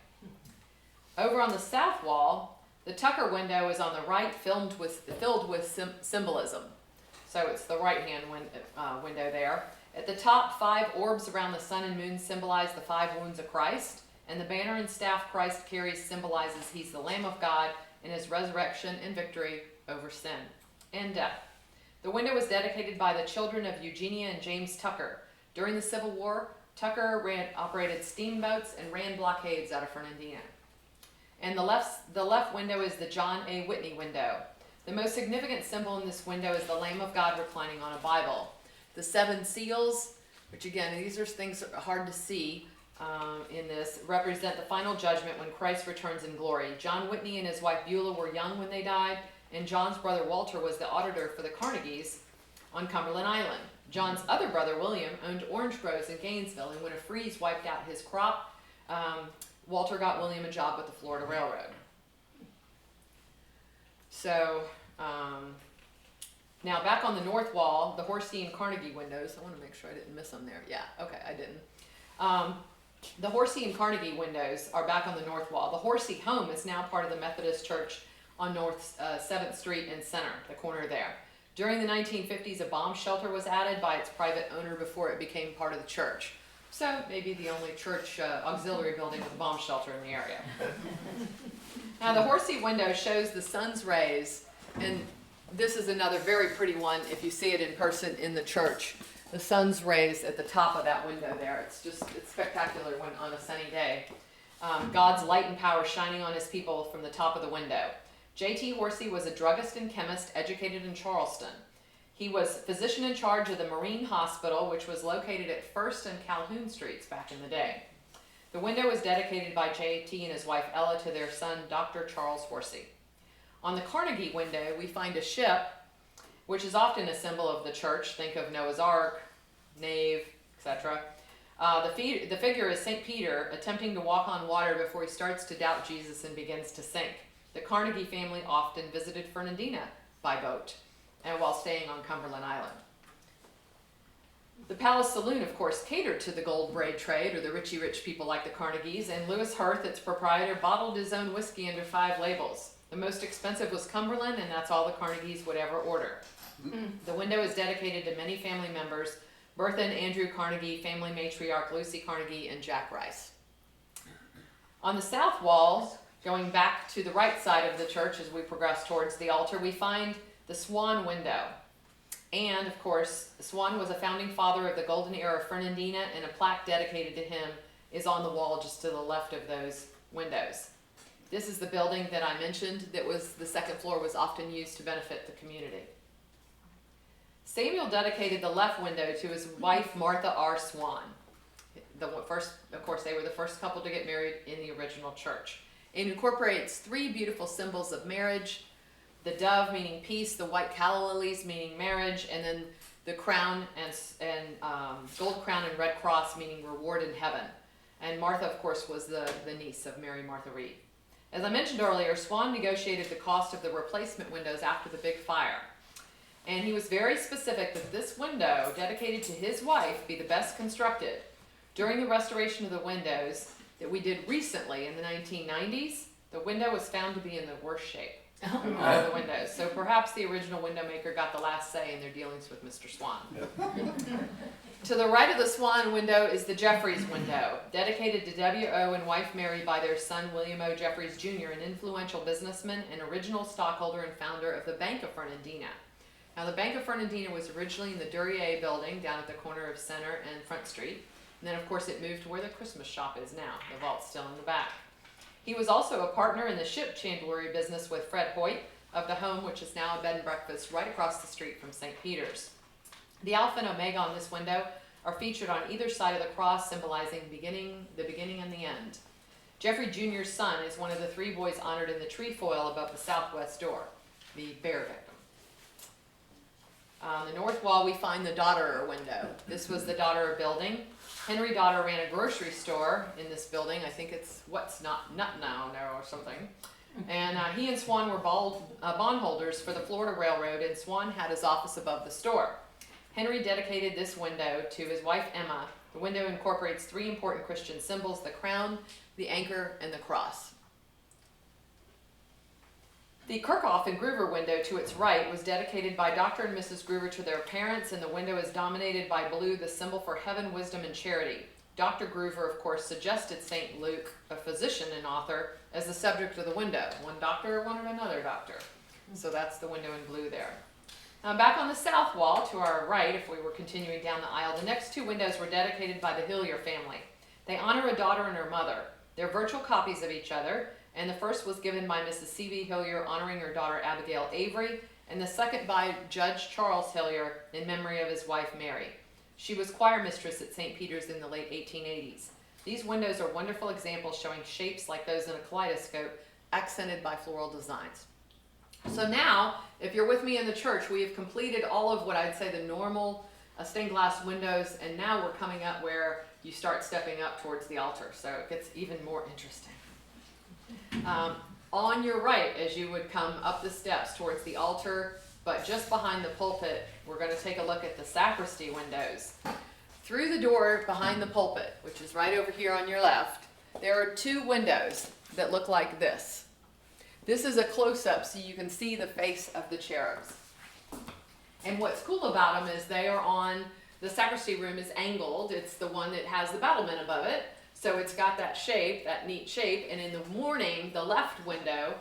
Over on the south wall, the Tucker window is on the right, filled with symbolism. So it's the right-hand window there. At the top, 5 orbs around the sun and moon symbolize the 5 wounds of Christ, and the banner and staff Christ carries symbolizes he's the Lamb of God in his resurrection and victory over sin and death. The window was dedicated by the children of Eugenia and James Tucker. During the Civil War, Tucker operated steamboats and ran blockades out of Fernandina. And the left window is the John A. Whitney window. The most significant symbol in this window is the Lamb of God reclining on a Bible. The 7 seals, which again, these are things that are hard to see in this, represent the final judgment when Christ returns in glory. John Whitney and his wife Beulah were young when they died, and John's brother Walter was the auditor for the Carnegies on Cumberland Island. John's other brother William owned orange groves in Gainesville, and when a freeze wiped out his crop, Walter got William a job with the Florida Railroad. So now back on the north wall, the Horsey and Carnegie windows. I want to make sure I didn't miss them there. Yeah, okay, I didn't. The Horsey and Carnegie windows are back on the north wall. The Horsey home is now part of the Methodist Church on North 7th Street and Center, the corner there. During the 1950s, a bomb shelter was added by its private owner before it became part of the church. So maybe the only church auxiliary building with a bomb shelter in the area. Now the Horsey window shows the sun's rays, and this is another very pretty one if you see it in person in the church. The sun's rays at the top of that window there. It's spectacular when on a sunny day. God's light and power shining on his people from the top of the window. J.T. Horsey was a druggist and chemist educated in Charleston. He was physician in charge of the Marine Hospital, which was located at 1st and Calhoun Streets back in the day. The window was dedicated by J.T. and his wife Ella to their son, Dr. Charles Horsey. On the Carnegie window, we find a ship, which is often a symbol of the church. Think of Noah's Ark, nave, etc. The figure is St. Peter attempting to walk on water before he starts to doubt Jesus and begins to sink. The Carnegie family often visited Fernandina by boat and while staying on Cumberland Island. The Palace Saloon, of course, catered to the gold braid trade, or the richy rich people like the Carnegies, and Lewis Hirth, its proprietor, bottled his own whiskey under 5 labels. The most expensive was Cumberland, and that's all the Carnegies would ever order. The window is dedicated to many family members: Bertha and Andrew Carnegie, family matriarch Lucy Carnegie, and Jack Rice. On the south wall, going back to the right side of the church as we progress towards the altar, we find the Swan window. And, of course, Swan was a founding father of the golden era of Fernandina, and a plaque dedicated to him is on the wall just to the left of those windows. This is the building that I mentioned that was, the second floor was often used to benefit the community. Samuel dedicated the left window to his wife, Martha R. Swan. Of course, they were the first couple to get married in the original church. It incorporates 3 beautiful symbols of marriage: the dove meaning peace, the white calla lilies meaning marriage, and then the crown and gold crown and red cross meaning reward in heaven. And Martha, of course, was the niece of Mary Martha Reed. As I mentioned earlier, Swan negotiated the cost of the replacement windows after the big fire. And he was very specific that this window, dedicated to his wife, be the best constructed. During the restoration of the windows that we did recently in the 1990s, the window was found to be in the worst shape of the windows. So perhaps the original window maker got the last say in their dealings with Mr. Swan. To the right of the Swan window is the Jeffries window, dedicated to W.O. and wife Mary by their son William O. Jeffries Jr., an influential businessman and original stockholder and founder of the Bank of Fernandina. Now, the Bank of Fernandina was originally in the Duryea building down at the corner of Center and Front Street. And then, of course, it moved to where the Christmas shop is now. The vault's still in the back. He was also a partner in the ship chandlery business with Fred Hoyt of the home, which is now a bed and breakfast right across the street from St. Peter's. The Alpha and Omega on this window are featured on either side of the cross, symbolizing the beginning and the end. Jeffrey Jr.'s son is one of the 3 boys honored in the trefoil above the southwest door, the bear victim. On the north wall, we find the Dodderer window. This was the Dodderer building. Henry Dodder ran a grocery store in this building. I think it's Nut Now or something. And he and Swan were bondholders for the Florida Railroad, and Swan had his office above the store. Henry dedicated this window to his wife Emma. The window incorporates 3 important Christian symbols: the crown, the anchor, and the cross. The Kirchhoff and Groover window to its right was dedicated by Dr. and Mrs. Groover to their parents, and the window is dominated by blue, the symbol for heaven, wisdom, and charity. Dr. Groover, of course, suggested St. Luke, a physician and author, as the subject of the window. One doctor wanted another doctor. So that's the window in blue there. Back on the south wall, to our right, if we were continuing down the aisle, the next 2 windows were dedicated by the Hillier family. They honor a daughter and her mother. They're virtual copies of each other, and the first was given by Mrs. C.B. Hillier honoring her daughter Abigail Avery, and the second by Judge Charles Hillier in memory of his wife Mary. She was choir mistress at St. Peter's in the late 1880s. These windows are wonderful examples showing shapes like those in a kaleidoscope, accented by floral designs. So now, if you're with me in the church, we have completed all of what I'd say the normal stained glass windows, and now we're coming up where you start stepping up towards the altar, so it gets even more interesting. On your right, as you would come up the steps towards the altar, but just behind the pulpit, we're going to take a look at the sacristy windows. Through the door behind the pulpit, which is right over here on your left, there are 2 windows that look like this. This is a close-up so you can see the face of the cherubs. And what's cool about them is they are on, the sacristy room is angled. It's the one that has the battlement above it. So it's got that shape, that neat shape, and in the morning, the left window,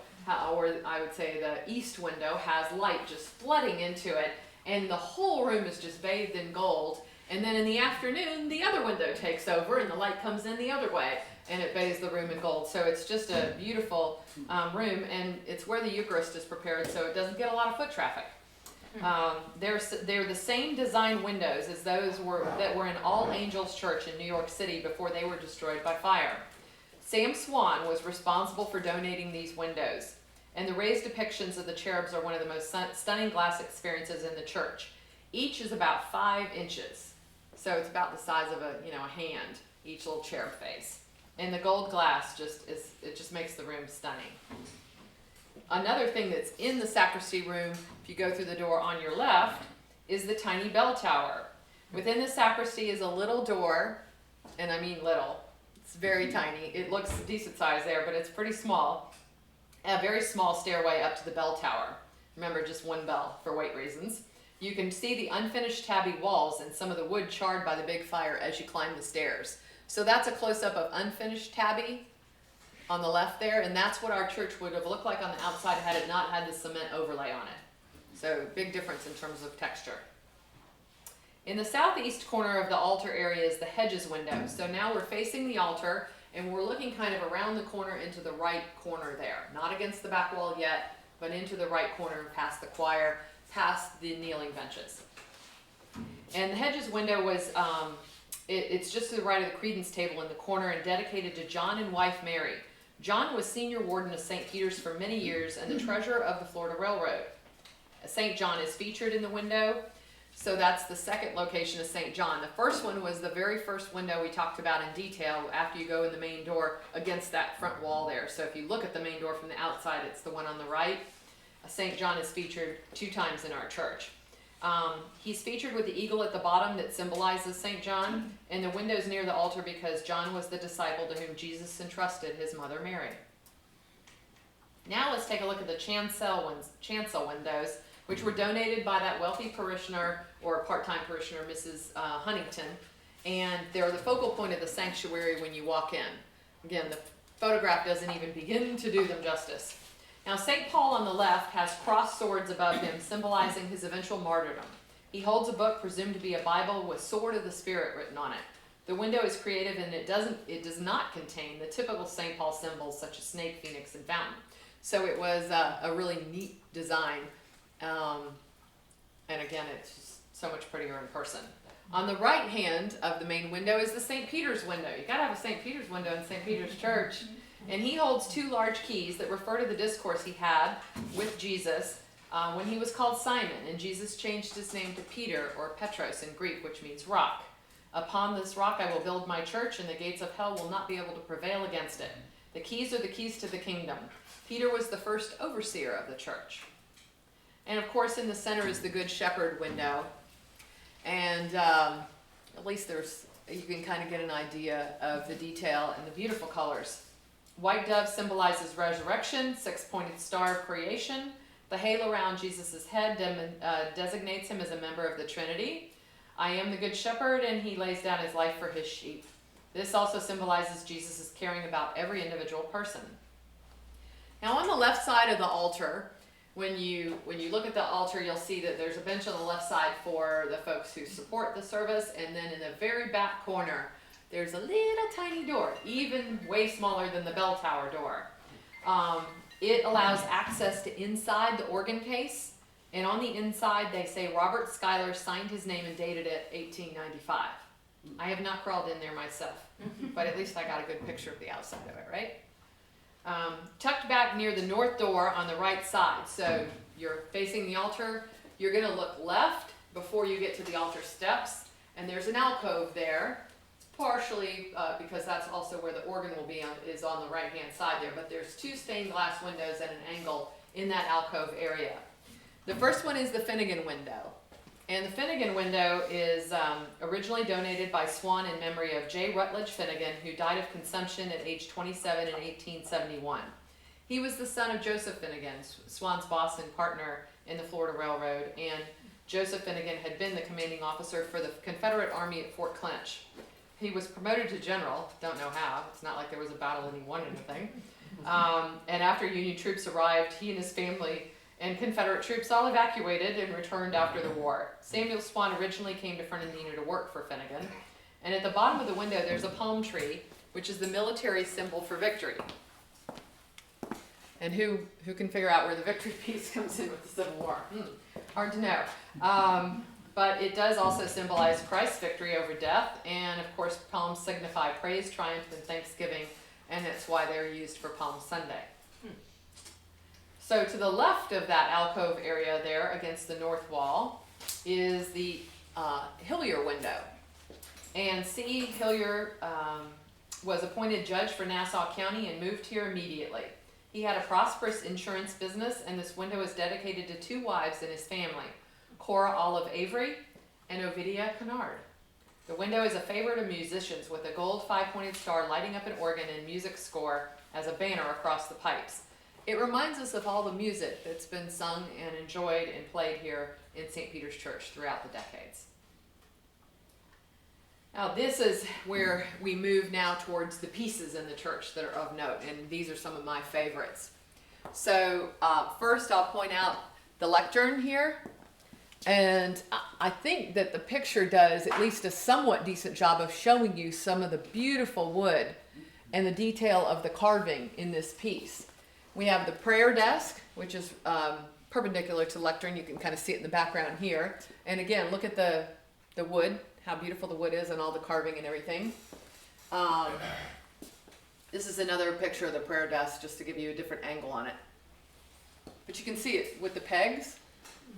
or I would say the east window, has light just flooding into it, and the whole room is just bathed in gold. And then in the afternoon, the other window takes over, and the light comes in the other way, and it bathes the room in gold. So it's just a beautiful room, and it's where the Eucharist is prepared, so it doesn't get a lot of foot traffic. They're the same design windows as those that were in All Angels Church in New York City before they were destroyed by fire. Sam Swan was responsible for donating these windows, and the raised depictions of the cherubs are one of the most stunning glass experiences in the church. Each is about 5 inches, so it's about the size of a hand, each little cherub face. And the gold glass just makes the room stunning. Another thing that's in the sacristy room, if you go through the door on your left, is the tiny bell tower. Within the sacristy is a little door, and I mean little. It's very tiny. It looks decent size there, but it's pretty small. A very small stairway up to the bell tower. Remember, just one bell for weight reasons. You can see the unfinished tabby walls and some of the wood charred by the big fire as you climb the stairs. So that's a close-up of unfinished tabby on the left there, and that's what our church would have looked like on the outside had it not had the cement overlay on it. So big difference in terms of texture. In the southeast corner of the altar area is the hedges window. So now we're facing the altar, and we're looking kind of around the corner into the right corner there. Not against the back wall yet, but into the right corner and past the choir, past the kneeling benches. And the hedges window was, it's just to the right of the credence table in the corner and dedicated to John and wife Mary. John was senior warden of St. Peter's for many years and the treasurer of the Florida Railroad. St. John is featured in the window. So that's the second location of St. John. The first one was the very first window we talked about in detail after you go in the main door against that front wall there. So if you look at the main door from the outside, it's the one on the right. St. John is featured 2 times in our church. He's featured with the eagle at the bottom that symbolizes St. John, and the windows near the altar because John was the disciple to whom Jesus entrusted his mother Mary. Now let's take a look at the chancel windows, which were donated by that wealthy parishioner or part-time parishioner, Mrs. Huntington, and they're the focal point of the sanctuary when you walk in. Again, the photograph doesn't even begin to do them justice. Now, St. Paul on the left has crossed swords above him, symbolizing his eventual martyrdom. He holds a book presumed to be a Bible with sword of the Spirit written on it. The window is creative and it does not contain the typical St. Paul symbols such as snake, phoenix, and fountain. So it was a really neat design. And again, it's just so much prettier in person. On the right hand of the main window is the St. Peter's window. You gotta have a St. Peter's window in St. Peter's Church. And he holds 2 large keys that refer to the discourse he had with Jesus when he was called Simon, and Jesus changed his name to Peter, or Petros in Greek, which means rock. Upon this rock I will build my church, and the gates of hell will not be able to prevail against it. The keys are the keys to the kingdom. Peter was the first overseer of the church. And of course in the center is the Good Shepherd window. And at least you can kind of get an idea of the detail and the beautiful colors. White dove symbolizes resurrection, 6-pointed star of creation. The halo around Jesus' head designates him as a member of the Trinity. I am the Good Shepherd, and he lays down his life for his sheep. This also symbolizes Jesus' caring about every individual person. Now on the left side of the altar, when you look at the altar, you'll see that there's a bench on the left side for the folks who support the service, and then in the very back corner, there's a little tiny door, even way smaller than the bell tower door. It allows access to inside the organ case, and on the inside they say Robert Schuyler signed his name and dated it 1895. I have not crawled in there myself, but at least I got a good picture of the outside of it, right? Tucked back near the north door on the right side, so you're facing the altar, you're going to look left before you get to the altar steps, and there's an alcove there. Partially because that's also where the organ will be is on the right hand side there, but there's 2 stained glass windows at an angle in that alcove area. The first one is the Finnegan window, and the Finnegan window is originally donated by Swan in memory of J. Rutledge Finnegan, who died of consumption at age 27 in 1871. He was the son of Joseph Finnegan, Swan's boss and partner in the Florida Railroad, and Joseph Finnegan had been the commanding officer for the Confederate Army at Fort Clinch. He was promoted to general, don't know how, it's not like there was a battle and he won anything. And after Union troops arrived, he and his family and Confederate troops all evacuated and returned after the war. Samuel Swan originally came to Fernandina to work for Finnegan. And at the bottom of the window there's a palm tree, which is the military symbol for victory. And who can figure out where the victory piece comes in with the Civil War? Hard to know. But it does also symbolize Christ's victory over death, and of course palms signify praise, triumph, and thanksgiving, and that's why they're used for Palm Sunday. So to the left of that alcove area there against the north wall is the Hillier window. And C. Hillier was appointed judge for Nassau County and moved here immediately. He had a prosperous insurance business, and this window is dedicated to 2 wives in his family, Cora Olive Avery and Ovidia Kennard. The window is a favorite of musicians, with a gold 5-pointed star lighting up an organ and music score as a banner across the pipes. It reminds us of all the music that's been sung and enjoyed and played here in St. Peter's Church throughout the decades. Now this is where we move now towards the pieces in the church that are of note, and these are some of my favorites. So first I'll point out the lectern here, and I think that the picture does at least a somewhat decent job of showing you some of the beautiful wood and the detail of the carving in this piece. We have the prayer desk, which is perpendicular to the lectern. You can kind of see it in the background here. And again, look at the wood, how beautiful the wood is and all the carving and everything. This is another picture of the prayer desk, just to give you a different angle on it. But you can see it with the pegs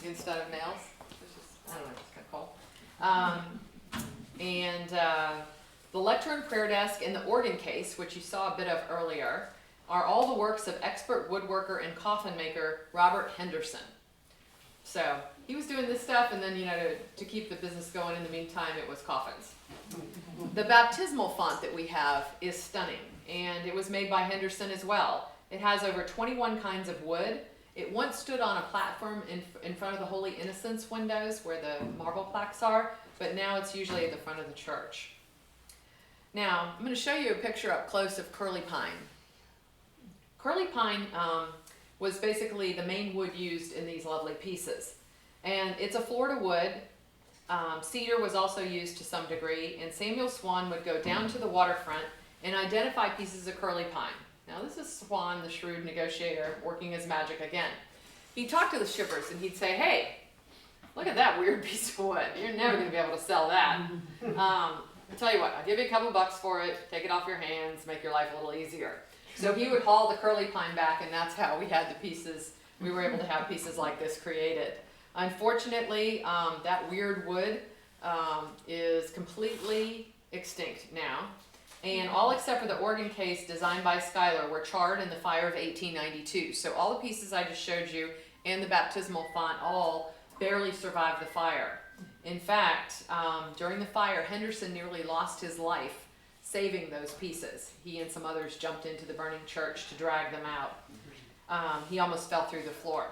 instead of nails. I don't know, it's kind of cool. The lectern, prayer desk, and the organ case, which you saw a bit of earlier, are all the works of expert woodworker and coffin maker Robert Henderson. So he was doing this stuff, and then, you know, to keep the business going in the meantime, it was coffins. The baptismal font that we have is stunning, and it was made by Henderson as well. It has over 21 kinds of wood. It once stood on a platform in front of the Holy Innocents windows where the marble plaques are, but now it's usually at the front of the church. Now, I'm going to show you a picture up close of curly pine. Curly pine was basically the main wood used in these lovely pieces. And it's a Florida wood. Cedar was also used to some degree, and Samuel Swan would go down to the waterfront and identify pieces of curly pine. Now this is Swan, the shrewd negotiator, working his magic again. He'd talk to the shippers and he'd say, hey, look at that weird piece of wood. You're never going to be able to sell that. I'll tell you what, I'll give you a couple bucks for it, take it off your hands, make your life a little easier. So he would haul the curly pine back, and that's how we had the pieces. We were able to have pieces like this created. Unfortunately, that weird wood is completely extinct now. And all except for the organ case designed by Schuyler were charred in the fire of 1892. So all the pieces I just showed you and the baptismal font all barely survived the fire. In fact, during the fire, Henderson nearly lost his life saving those pieces. He and some others jumped into the burning church to drag them out. He almost fell through the floor.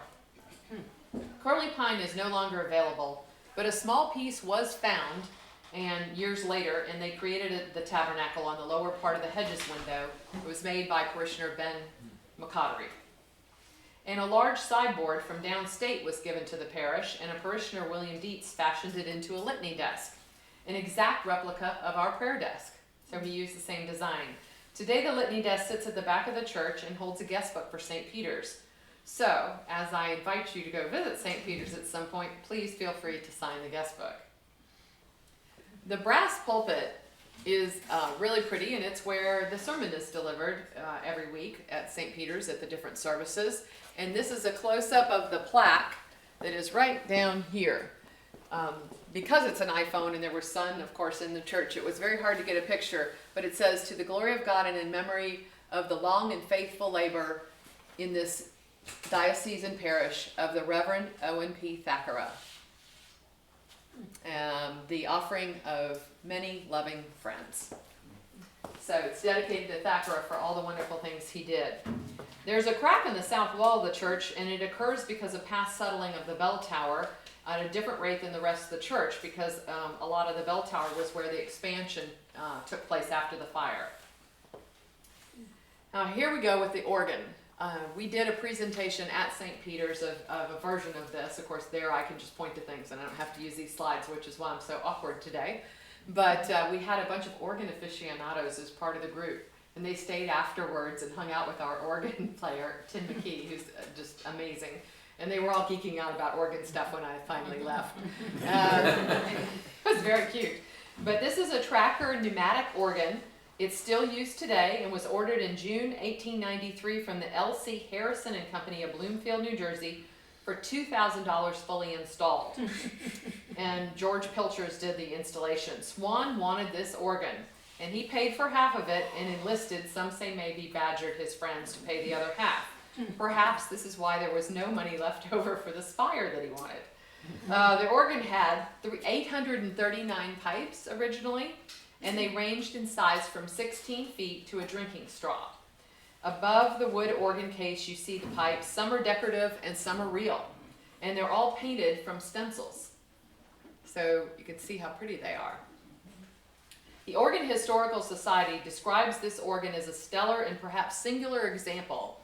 Curly pine is no longer available, but a small piece was found, and years later, and they created the tabernacle on the lower part of the hedges window. It was made by parishioner Ben McCottery. And a large sideboard from downstate was given to the parish, and a parishioner, William Dietz, fashioned it into a litany desk, an exact replica of our prayer desk. So he used the same design. Today the litany desk sits at the back of the church and holds a guest book for St. Peter's. So, as I invite you to go visit St. Peter's at some point, please feel free to sign the guest book. The brass pulpit is really pretty, and it's where the sermon is delivered every week at St. Peter's at the different services. And this is a close-up of the plaque that is right down here. Because it's an iPhone and there was sun, of course, in the church, it was very hard to get a picture, but it says, "To the glory of God and in memory of the long and faithful labor in this diocesan parish of the Reverend O.N.P. Thackara. The offering of many loving friends." So it's dedicated to Thackara for all the wonderful things he did. There's a crack in the south wall of the church, and it occurs because of past settling of the bell tower at a different rate than the rest of the church, because a lot of the bell tower was where the expansion took place after the fire. Now here we go with the organ. We did a presentation at St. Peter's of a version of this. Of course, there I can just point to things and I don't have to use these slides, which is why I'm so awkward today. But we had a bunch of organ aficionados as part of the group. And they stayed afterwards and hung out with our organ player, Tim McKee, who's just amazing. And they were all geeking out about organ stuff when I finally left. It was very cute. But this is a Tracker pneumatic organ. It's still used today and was ordered in June 1893 from the L.C. Harrison and Company of Bloomfield, New Jersey for $2,000 fully installed. And George Pilchers did the installation. Swan wanted this organ, and he paid for half of it and enlisted, some say maybe badgered his friends to pay the other half. Perhaps this is why there was no money left over for the spire that he wanted. The organ had 839 pipes originally, and they ranged in size from 16 feet to a drinking straw. Above the wood organ case, you see the pipes. Some are decorative and some are real, and they're all painted from stencils. So you can see how pretty they are. The Organ Historical Society describes this organ as a stellar and perhaps singular example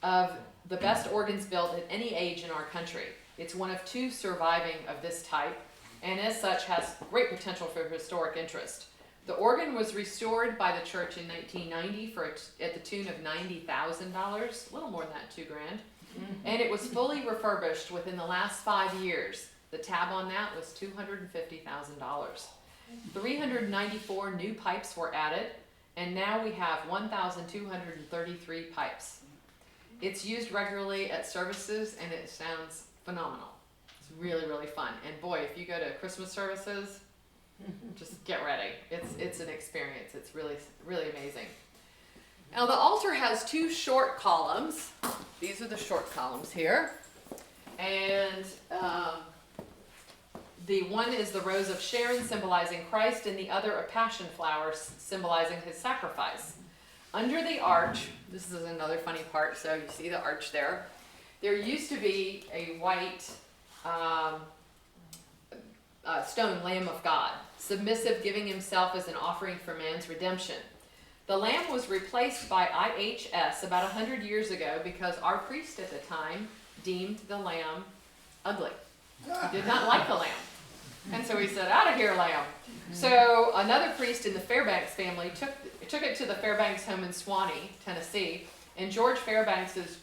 of the best organs built at any age in our country. It's one of 2 surviving of this type, and as such has great potential for historic interest. The organ was restored by the church in 1990 at the tune of $90,000, a little more than that, $2,000, and it was fully refurbished within the last 5 years. The tab on that was $250,000. 394 new pipes were added, and now we have 1,233 pipes. It's used regularly at services, and it sounds phenomenal. It's really, really fun. And boy, if you go to Christmas services, just get ready. It's an experience. It's really, really amazing. Now the altar has 2 short columns. These are the short columns here. And the one is the Rose of Sharon symbolizing Christ, and the other a passion flower symbolizing his sacrifice. Under the arch, this is another funny part, so you see the arch there. There used to be a white stone Lamb of God, submissive, giving himself as an offering for man's redemption. The lamb was replaced by IHS about 100 years ago because our priest at the time deemed the lamb ugly. He did not like the lamb. And so he said, "Out of here, lamb." So another priest in the Fairbanks family took it to the Fairbanks home in Swanee, Tennessee, and George Fairbanks'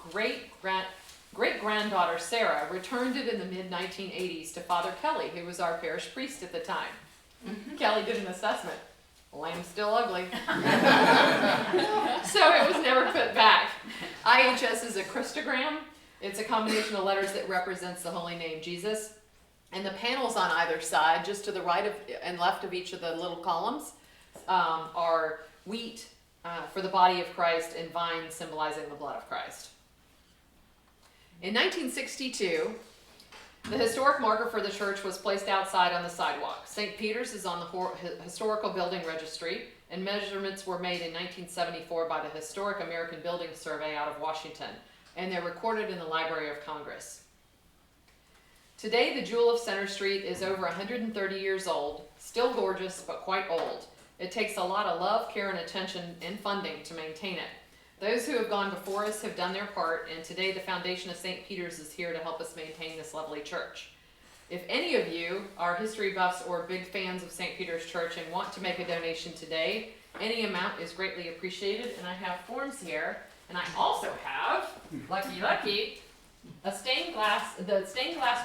great-granddaughter Sarah returned it in the mid-1980s to Father Kelly, who was our parish priest at the time. Kelly did an assessment. Lamb's still ugly. So it was never put back. IHS is a Christogram. It's a combination of letters that represents the holy name Jesus. And the panels on either side, just to the right and left of each of the little columns, are wheat for the body of Christ and vine symbolizing the blood of Christ. In 1962, the historic marker for the church was placed outside on the sidewalk. St. Peter's is on the Historical Building Registry, and measurements were made in 1974 by the Historic American Building Survey out of Washington, and they're recorded in the Library of Congress. Today, the Jewel of Center Street is over 130 years old, still gorgeous, but quite old. It takes a lot of love, care, and attention and funding to maintain it. Those who have gone before us have done their part, and today the foundation of St. Peter's is here to help us maintain this lovely church. If any of you are history buffs or big fans of St. Peter's Church and want to make a donation today, any amount is greatly appreciated, and I have forms here, and I also have, lucky, the stained glass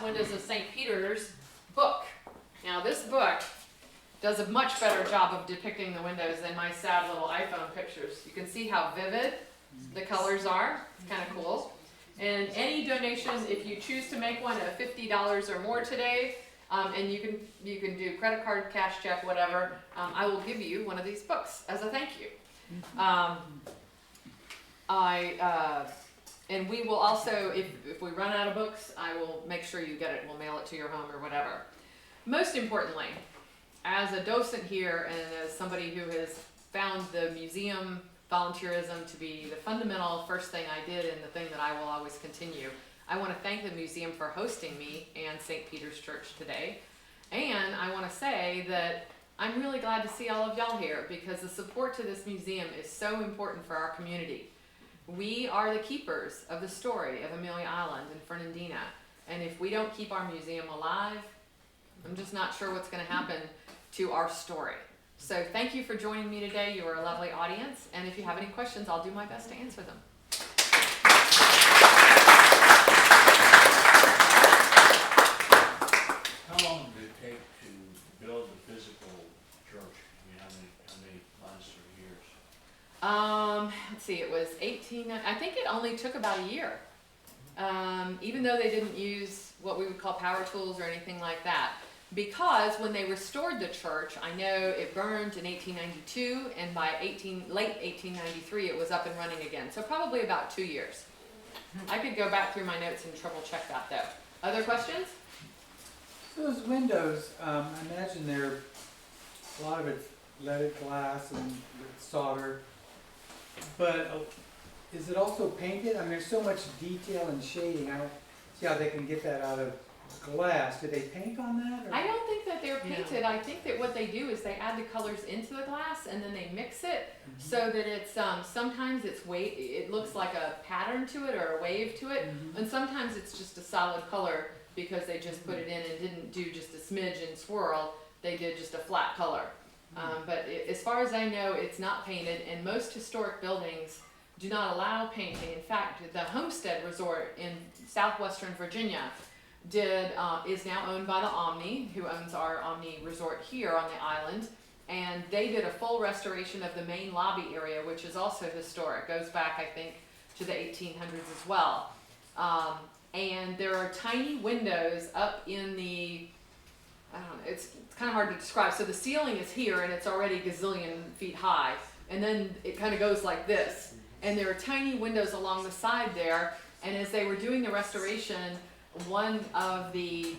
windows of St. Peter's book. Now this book does a much better job of depicting the windows than my sad little iPhone pictures. You can see how vivid the colors are. It's kind of cool. And any donation, if you choose to make one of $50 or more today, and you can do credit card, cash check, whatever, I will give you one of these books as a thank you. And we will also, if we run out of books, I will make sure you get it. We'll mail it to your home or whatever. Most importantly, as a docent here and as somebody who has found the museum volunteerism to be the fundamental first thing I did and the thing that I will always continue, I want to thank the museum for hosting me and St. Peter's Church today. And I want to say that I'm really glad to see all of y'all here because the support to this museum is so important for our community. We are the keepers of the story of Amelia Island and Fernandina. And if we don't keep our museum alive, I'm just not sure what's going to happen to our story. So thank you for joining me today. You are a lovely audience. And if you have any questions, I'll do my best to answer them. How long did it take to build the physical church? I mean, how many months or years? Let's see, it was 18, I think it only took about a year. Even though they didn't use what we would call power tools or anything like that. Because when they restored the church, I know it burned in 1892, and by late 1893 it was up and running again. So probably about 2 years. I could go back through my notes and triple check that though. Other questions? So those windows, I imagine they're, a lot of it's leaded glass and with solder, but is it also painted? I mean, there's so much detail and shading, I don't see how they can get that out of glass. Do they paint on that? Or? I don't think that they're painted. I think that what they do is they add the colors into the glass and then they mix it so that it's sometimes it's it looks like a pattern to it or a wave to it, and sometimes it's just a solid color because they just put it in and didn't do just a smidge and swirl. They did just a flat color. But as far as I know, it's not painted, and most historic buildings do not allow painting. In fact, the Homestead Resort in southwestern Virginia is now owned by the Omni, who owns our Omni Resort here on the island, and they did a full restoration of the main lobby area, which is also historic. Goes back, I think, to the 1800s as well. And there are tiny windows up in the, I don't know, it's kind of hard to describe. So the ceiling is here and it's already a gazillion feet high, and then it kind of goes like this, and there are tiny windows along the side there. And as they were doing the restoration, one of the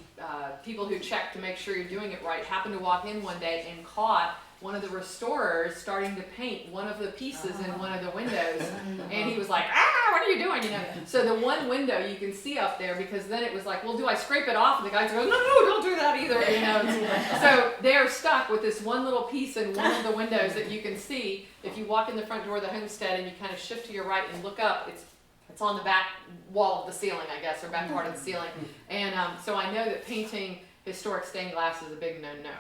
people who checked to make sure you're doing it right happened to walk in one day and caught one of the restorers starting to paint one of the pieces in one of the windows, and he was like, what are you doing, you know? So the one window you can see up there, because then it was like, well, do I scrape it off? And the guys go, no, don't do that either, you know? So they're stuck with this one little piece in one of the windows that you can see. If you walk in the front door of the homestead and you kind of shift to your right and look up, it's on the back wall of the ceiling, I guess, or back part of the ceiling. And so I know that painting historic stained glass is a big no-no.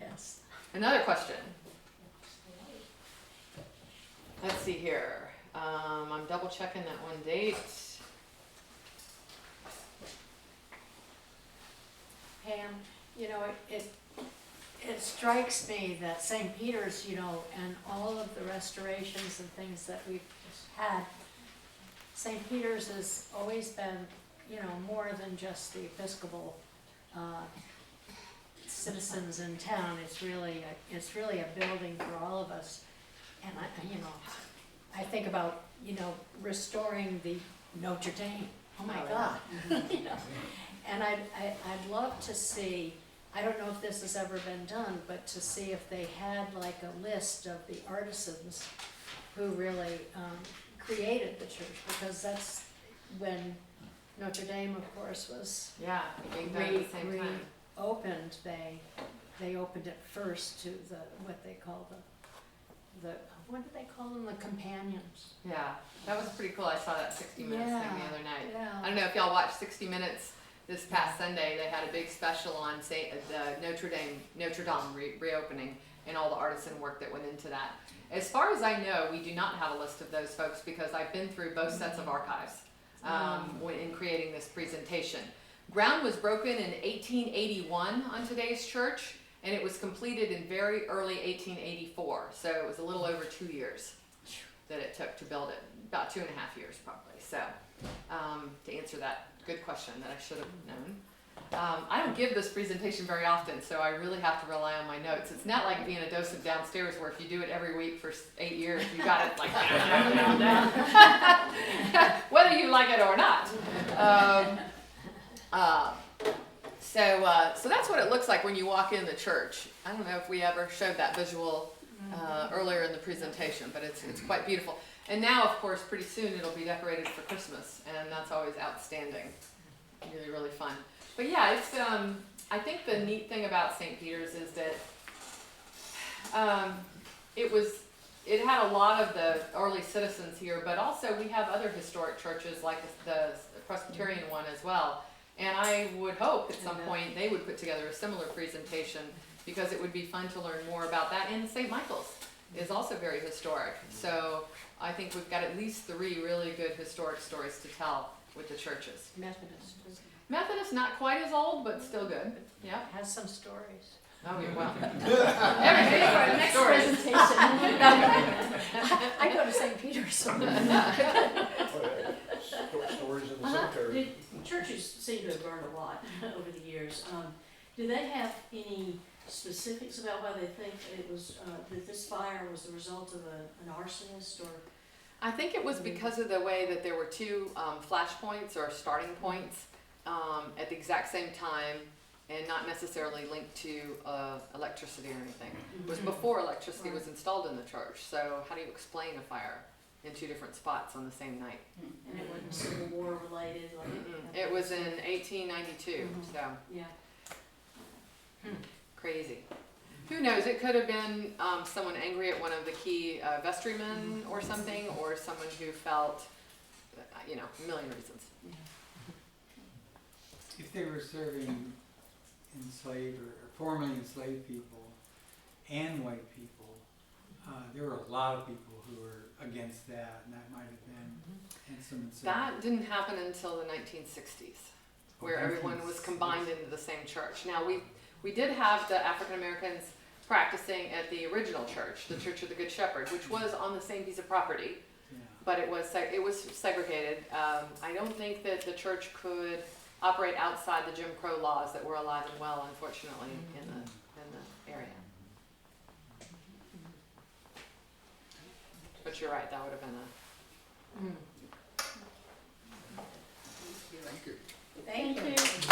Yes. Another question. Let's see here. I'm double checking that one date. Pam, you know, it strikes me that St. Peter's, you know, and all of the restorations and things that we've had, St. Peter's has always been, you know, more than just the Episcopal citizens in town. It's really a building for all of us. And I think about, you know, restoring the Notre Dame. Oh my God. You know, and I'd love to see, I don't know if this has ever been done, but to see if they had like a list of the artisans who really created the church, because that's when Notre Dame, of course, was Yeah, being done at the same time. opened. They opened it first to what they call the what did they call them, the companions. Yeah, that was pretty cool. I saw that 60 Minutes thing the other night. Yeah. I don't know if y'all watched 60 Minutes this past Sunday. They had a big special on the Notre Dame reopening and all the artisan work that went into that. As far as I know, we do not have a list of those folks because I've been through both sets of archives in creating this presentation. Ground was broken in 1881 on today's church, and it was completed in very early 1884. So it was a little over 2 years that it took to build it, about 2.5 years probably. So to answer that good question that I should have known. I don't give this presentation very often, so I really have to rely on my notes. It's not like being a docent downstairs where if you do it every week for 8 years, you got it like whether you like it or not. So that's what it looks like when you walk in the church. I don't know if we ever showed that visual earlier in the presentation, but it's quite beautiful. And now, of course, pretty soon it'll be decorated for Christmas, and that's always outstanding. Really, really fun. But yeah, it's I think the neat thing about St. Peter's is that it had a lot of the early citizens here, but also we have other historic churches like the Presbyterian one as well. And I would hope at some point they would put together a similar presentation, because it would be fun to learn more about that. And St. Michael's is also very historic. So I think we've got at least 3 really good historic stories to tell with the churches. Methodist, not quite as old, but still good. Yeah. Has some stories. Oh, you're welcome. Everything for the next presentation. I go to St. Peter's. Stories in the cemetery. The churches seem to have learned a lot over the years. Do they have any specifics about why they think it was that this fire was the result of an arsonist, or? I think it was because of the way that there were 2 flash points or starting points at the exact same time and not necessarily linked to electricity or anything. It was before electricity was installed in the church, so how do you explain a fire in two different spots on the same night? And it wasn't Civil War related, like. It was in 1892, so Yeah. crazy. Who knows, it could have been someone angry at one of the key vestrymen or something, or someone who felt, a million reasons. If they were serving enslaved or formerly enslaved people and white people, there were a lot of people who were against that, and that might have been, and some. That didn't happen until the 1960s, where everyone was combined into the same church. Now, we did have the African Americans practicing at the original church, the Church of the Good Shepherd, which was on the same piece of property, but it was segregated. I don't think that the church could operate outside the Jim Crow laws that were alive and well, unfortunately, in the area. But you're right, that would have been a Thank you. Thank you.